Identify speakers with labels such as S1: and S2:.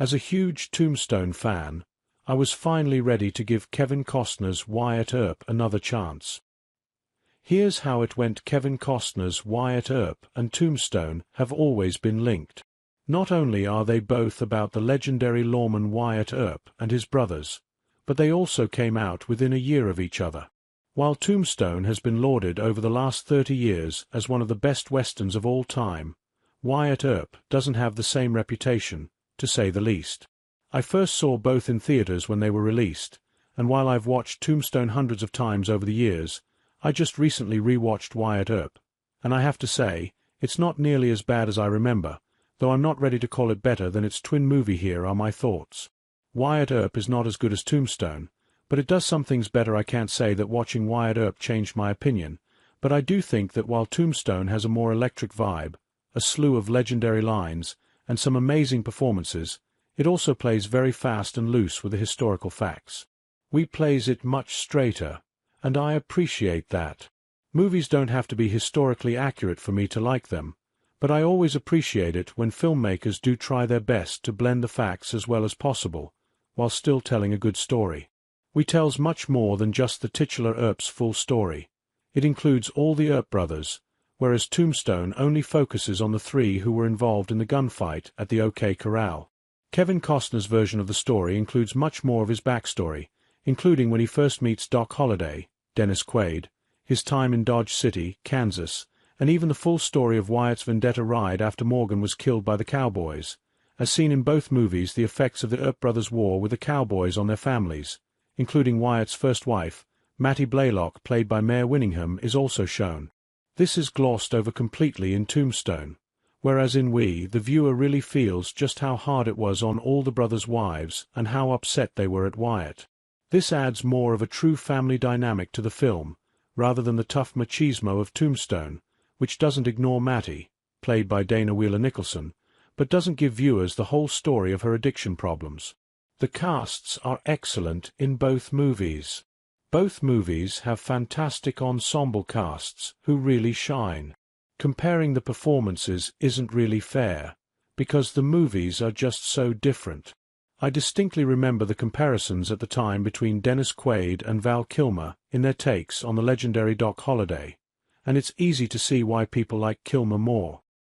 S1: As a huge Tombstone fan, I was finally ready to give Kevin Costner's Wyatt Earp another chance. Here's how it went. Kevin Costner's Wyatt Earp and Tombstone have always been linked. Not only are they both about the legendary lawman Wyatt Earp and his brothers, but they also came out within a year of each other. While Tombstone has been lauded over the last 30 years as one of the best westerns of all time, Wyatt Earp doesn't have the same reputation, to say the least. I first saw both in theaters when they were released, and while I've watched Tombstone hundreds of times over the years, I just recently re-watched Wyatt Earp, and I have to say, it's not nearly as bad as I remember, though I'm not ready to call it better than its twin movie. Here are my thoughts. Wyatt Earp is not as good as Tombstone, but it does some things better. I can't say that watching Wyatt Earp changed my opinion, but I do think that while Tombstone has a more electric vibe, a slew of legendary lines, and some amazing performances, it also plays very fast and loose with the historical facts. We plays it much straighter, and I appreciate that. Movies don't have to be historically accurate for me to like them, but I always appreciate it when filmmakers do try their best to blend the facts as well as possible, while still telling a good story. We tells much more than just the titular Earp's full story. It includes all the Earp brothers, whereas Tombstone only focuses on the 3 who were involved in the gunfight at the OK Corral. Kevin Costner's version of the story includes much more of his backstory, including when he first meets Doc Holliday, Dennis Quaid, his time in Dodge City, Kansas, and even the full story of Wyatt's vendetta ride after Morgan was killed by the Cowboys. As seen in both movies, the effects of the Earp brothers' war with the Cowboys on their families, including Wyatt's first wife, Mattie Blaylock, played by Mare Winningham, is also shown. This is glossed over completely in Tombstone, whereas in the viewer really feels just how hard it was on all the brothers' wives and how upset they were at Wyatt. This adds more of a true family dynamic to the film, rather than the tough machismo of Tombstone, which doesn't ignore Mattie, played by Dana Wheeler Nicholson, but doesn't give viewers the whole story of her addiction problems. The casts are excellent in both movies. Both movies have fantastic ensemble casts who really shine. Comparing the performances isn't really fair, because the movies are just so different. I distinctly remember the comparisons at the time between Dennis Quaid and Val Kilmer in their takes on the legendary Doc Holliday, and it's easy to see why people like Kilmer more.